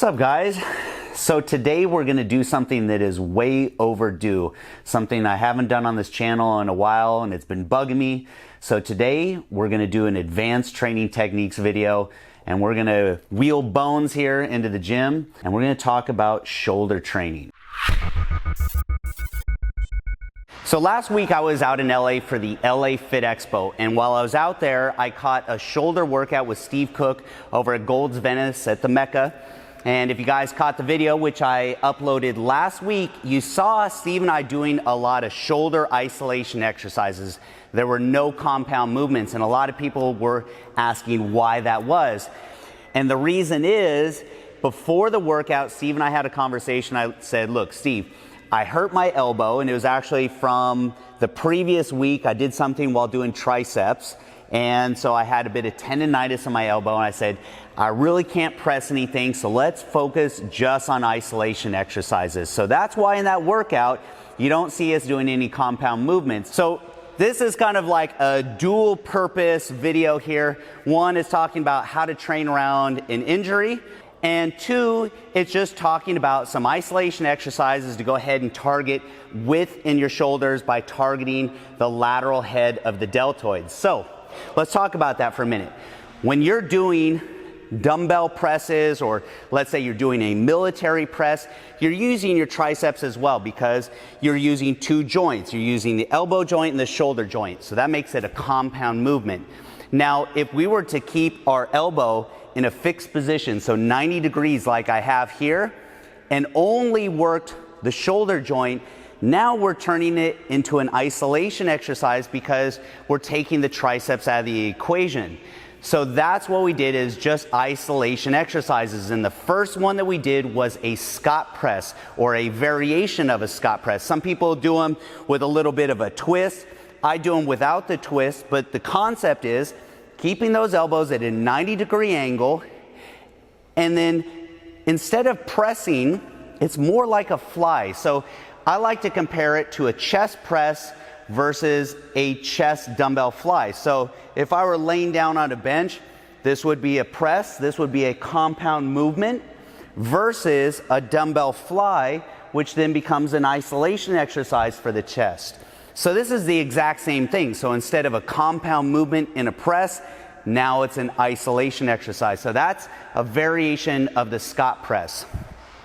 What's up, guys? So today we're going to do something that is way overdue, something I haven't done on this channel in a while and it's been bugging me. So today we're going to do an advanced training techniques video and we're going to wheel bones here into the gym and we're going to talk about shoulder training. So last week I was out in LA for the LA Fit Expo, and while I was out there I caught a shoulder workout with Steve Cook over at Venice at the Mecca. And if you guys caught the video, which I uploaded last week, you saw Steve and I doing a lot of shoulder isolation exercises. There were no compound movements, and a lot of people were asking why that was. And the reason is, before the workout, Steve and I had a conversation. I said, look, Steve, I hurt my elbow, and it was actually from the previous week. I did something while doing triceps, and so I had a bit of tendinitis in my elbow, and I said, I really can't press anything, so let's focus just on isolation exercises. So that's why in that workout, you don't see us doing any compound movements. So this is kind of like a dual purpose video here. One is talking about how to train around an injury, and two, it's just talking about some isolation exercises to go ahead and target width in your shoulders by targeting the lateral head of the deltoids. So let's talk about that for a minute. When you're doing dumbbell presses, or let's say you're doing a military press, you're using your triceps as well because you're using two joints. You're using the elbow joint and the shoulder joint. So that makes it a compound movement. Now, if we were to keep our elbow in a fixed position, so 90 degrees like I have here, and only worked the shoulder joint, now we're turning it into an isolation exercise because we're taking the triceps out of the equation. So that's what we did, is just isolation exercises. And the first one that we did was a Scot press, or a variation of a Scot press. Some people do them with a little bit of a twist. I do them without the twist, but the concept is keeping those elbows at a 90-degree angle, and then instead of pressing, it's more like a fly. So I like to compare it to a chest press versus a chest dumbbell fly. So if I were laying down on a bench, this would be a press, this would be a compound movement, versus a dumbbell fly, which then becomes an isolation exercise for the chest. So this is the exact same thing. So instead of a compound movement in a press, now it's an isolation exercise. So that's a variation of the Scot press.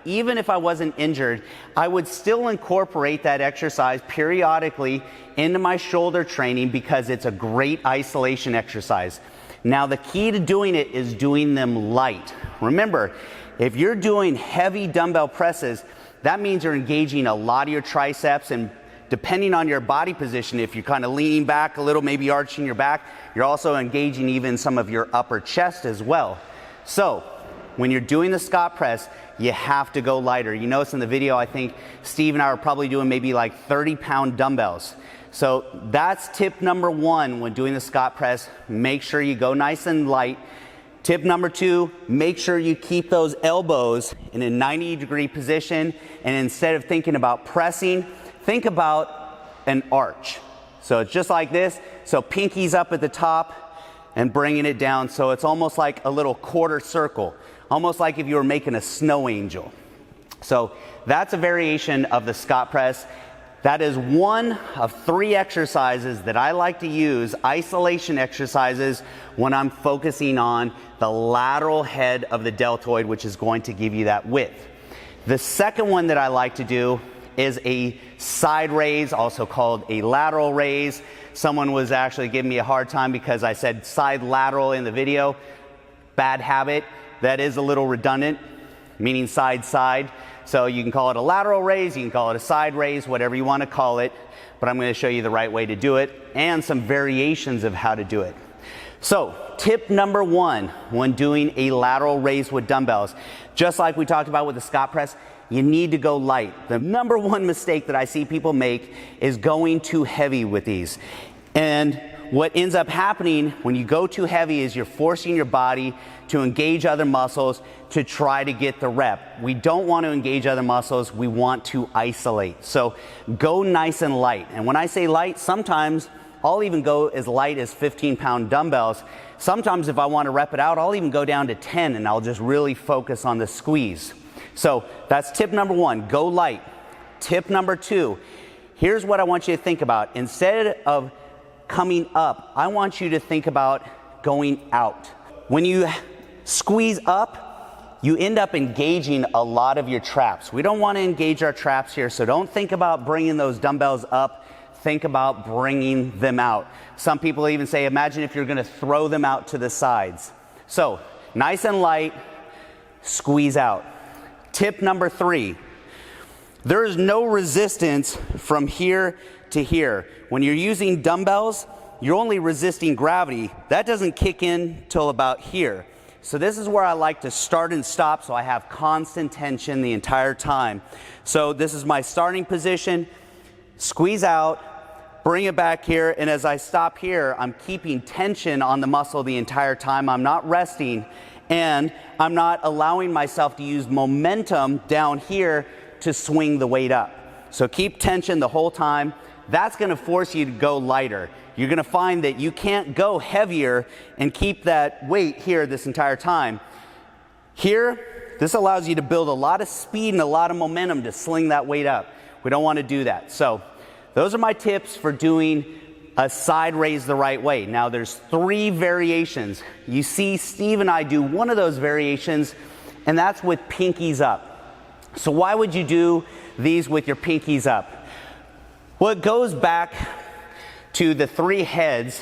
Even if I wasn't injured, I would still incorporate that exercise periodically into my shoulder training because it's a great isolation exercise. Now, the key to doing it is doing them light. Remember, if you're doing heavy dumbbell presses, that means you're engaging a lot of your triceps, and depending on your body position, if you're kind of leaning back a little, maybe arching your back, you're also engaging even some of your upper chest as well. So when you're doing the Scot press, you have to go lighter. You notice in the video, I think Steve and I are probably doing maybe like 30-pound dumbbells. So that's tip number one when doing the Scot press. Make sure you go nice and light. Tip number two, make sure you keep those elbows in a 90-degree position, and instead of thinking about pressing, think about an arch. So it's just like this. So pinky's up at the top and bringing it down, so it's almost like a little quarter circle, almost like if you were making a snow angel. So that's a variation of the Scot press. That is one of three exercises that I like to use, isolation exercises, when I'm focusing on the lateral head of the deltoid, which is going to give you that width. The second one that I like to do is a side raise, also called a lateral raise. Someone was actually giving me a hard time because I said side lateral in the video. Bad habit. That is a little redundant, meaning side side. So you can call it a lateral raise, you can call it a side raise, whatever you want to call it, but I'm going to show you the right way to do it and some variations of how to do it. So tip number one when doing a lateral raise with dumbbells, just like we talked about with the Scot press, you need to go light. The number one mistake that I see people make is going too heavy with these. And what ends up happening when you go too heavy is you're forcing your body to engage other muscles to try to get the rep. We don't want to engage other muscles, we want to isolate. So go nice and light. And when I say light, sometimes I'll even go as light as 15-pound dumbbells. Sometimes if I want to rep it out, I'll even go down to 10 and I'll just really focus on the squeeze. So that's tip number 1, go light. Tip number 2, here's what I want you to think about. Instead of coming up, I want you to think about going out. When you squeeze up, you end up engaging a lot of your traps. We don't want to engage our traps here, so don't think about bringing those dumbbells up. Think about bringing them out. Some people even say, imagine if you're going to throw them out to the sides. So, nice and light, squeeze out. Tip number 3, there is no resistance from here to here. When you're using dumbbells, you're only resisting gravity. That doesn't kick in till about here. So this is where I like to start and stop so I have constant tension the entire time. So this is my starting position, squeeze out, bring it back here, and as I stop here, I'm keeping tension on the muscle the entire time. I'm not resting, and I'm not allowing myself to use momentum down here to swing the weight up. So keep tension the whole time. That's going to force you to go lighter. You're going to find that you can't go heavier and keep that weight here this entire time. Here, this allows you to build a lot of speed and a lot of momentum to sling that weight up. We don't want to do that. So those are my tips for doing a side raise the right way. Now there's 3 variations. You see Steve and I do one of those variations, and that's with pinkies up. So why would you do these with your pinkies up? Well, it goes back to the 3 heads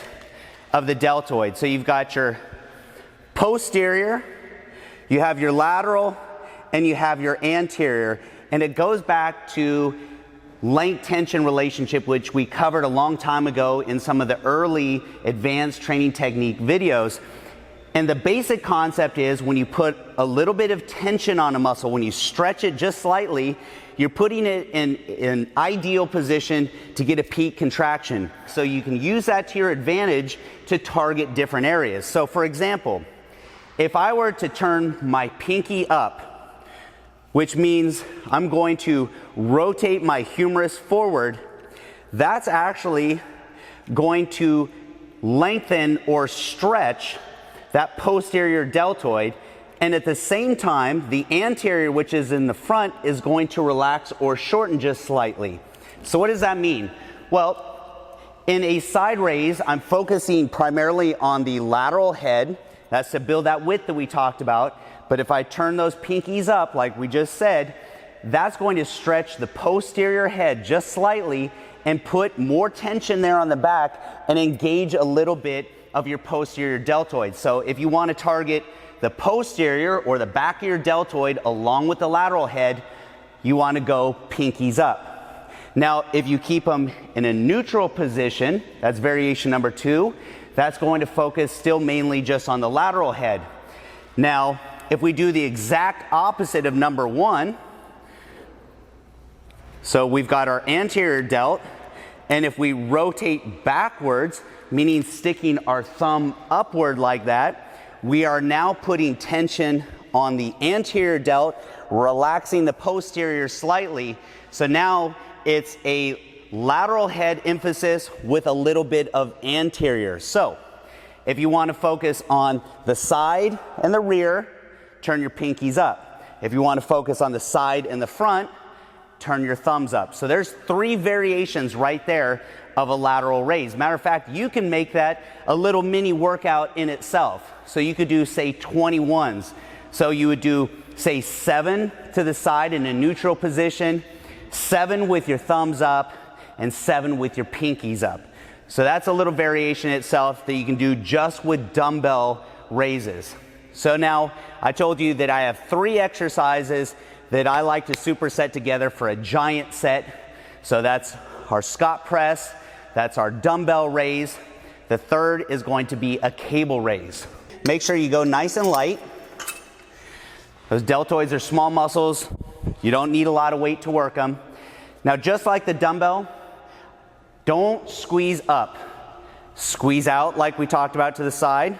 of the deltoid. So you've got your posterior, you have your lateral, and you have your anterior. And it goes back to length tension relationship, which we covered a long time ago in some of the early advanced training technique videos. And the basic concept is when you put a little bit of tension on a muscle, when you stretch it just slightly, you're putting it in an ideal position to get a peak contraction. So you can use that to your advantage to target different areas. So for example, if I were to turn my pinky up, which means I'm going to rotate my humerus forward, that's actually going to lengthen or stretch that posterior deltoid, and at the same time, the anterior, which is in the front, is going to relax or shorten just slightly. So what does that mean? Well, in a side raise, I'm focusing primarily on the lateral head. That's to build that width that we talked about. But if I turn those pinkies up, like we just said, that's going to stretch the posterior head just slightly and put more tension there on the back and engage a little bit of your posterior deltoid. So if you want to target the posterior or the back of your deltoid along with the lateral head, you want to go pinkies up. Now, if you keep them in a neutral position, that's variation number 2, that's going to focus still mainly just on the lateral head. Now, if we do the exact opposite of number 1, so we've got our anterior delt, and if we rotate backwards, meaning sticking our thumb upward like that, we are now putting tension on the anterior delt, relaxing the posterior slightly. So now it's a lateral head emphasis with a little bit of anterior. So if you want to focus on the side and the rear, turn your pinkies up. If you want to focus on the side and the front, turn your thumbs up. So there's 3 variations right there of a lateral raise. Matter of fact, you can make that a little mini workout in itself. So you could do, say, 21s. So you would do, say, 7 to the side in a neutral position, 7 with your thumbs up, and 7 with your pinkies up. So that's a little variation itself that you can do just with dumbbell raises. So now I told you that I have 3 exercises that I like to superset together for a giant set. So that's our Scot press, that's our dumbbell raise. The third is going to be a cable raise. Make sure you go nice and light. Those deltoids are small muscles. You don't need a lot of weight to work them. Now, just like the dumbbell, don't squeeze up. Squeeze out like we talked about to the side.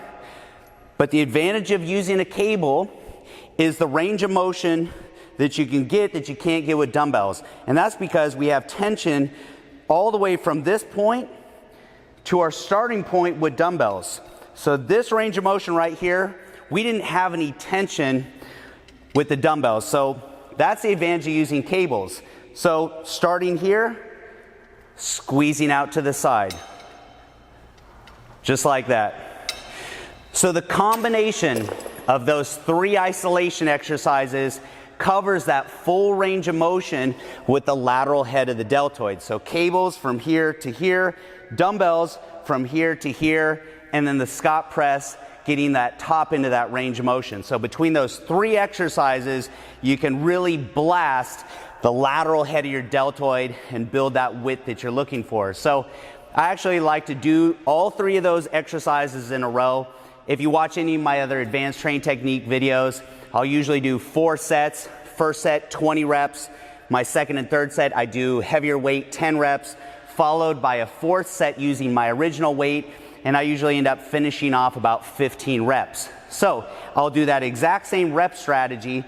But the advantage of using a cable is the range of motion that you can get that you can't get with dumbbells. And that's because we have tension all the way from this point to our starting point with dumbbells. So this range of motion right here, we didn't have any tension with the dumbbells. So that's the advantage of using cables. So starting here, squeezing out to the side, just like that. So the combination of those 3 isolation exercises covers that full range of motion with the lateral head of the deltoid. So cables from here to here, dumbbells from here to here, and then the Scot press getting that top into that range of motion. So between those 3 exercises, you can really blast the lateral head of your deltoid and build that width that you're looking for. So I actually like to do all 3 of those exercises in a row. If you watch any of my other advanced train technique videos, I'll usually do 4 sets. First set, 20 reps. My second and third set, I do heavier weight, 10 reps, followed by a 4th set using my original weight, and I usually end up finishing off about 15 reps. So I'll do that exact same rep strategy,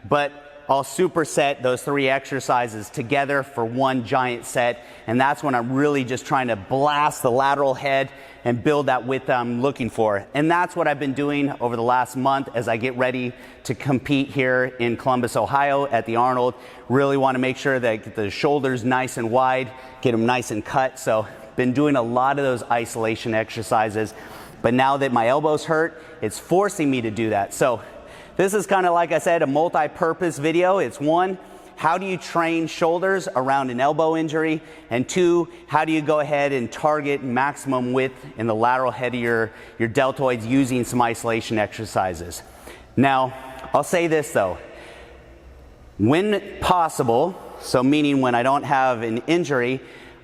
but I'll superset those 3 exercises together for one giant set, and that's when I'm really just trying to blast the lateral head and build that width I'm looking for. And that's what I've been doing over the last month as I get ready to compete here in Columbus, Ohio at the Arnold. Really want to make sure that I get the shoulders nice and wide, get them nice and cut. So been doing a lot of those isolation exercises, but now that my elbows hurt, it's forcing me to do that. So this is kind of, like I said, a multi-purpose video. It's 1, how do you train shoulders around an elbow injury? And 2, how do you go ahead and target maximum width in the lateral head of your deltoids using some isolation exercises? Now, I'll say this though, when possible, so meaning when I don't have an injury,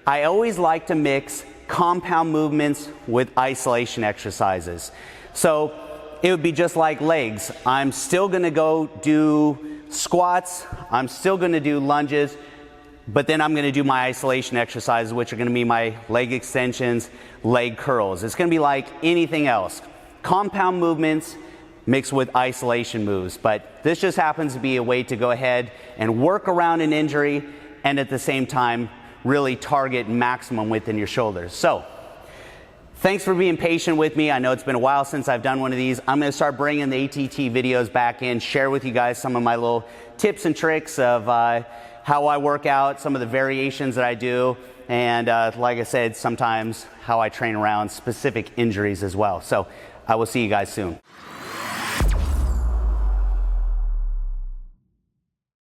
I always like to mix compound movements with isolation exercises. So it would be just like legs. I'm still gonna go do squats, I'm still gonna do lunges, but then I'm gonna do my isolation exercises, which are gonna be my leg extensions, leg curls. It's gonna be like anything else. Compound movements mixed with isolation moves, but this just happens to be a way to go ahead and work around an injury and at the same time really target maximum width in your shoulders. So thanks for being patient with me. I know it's been a while since I've done one of these. I'm going to start bringing the ATT videos back in, share with you guys some of my little tips and tricks of how I work out, some of the variations that I do, and like I said, sometimes how I train around specific injuries as well. So I will see you guys soon.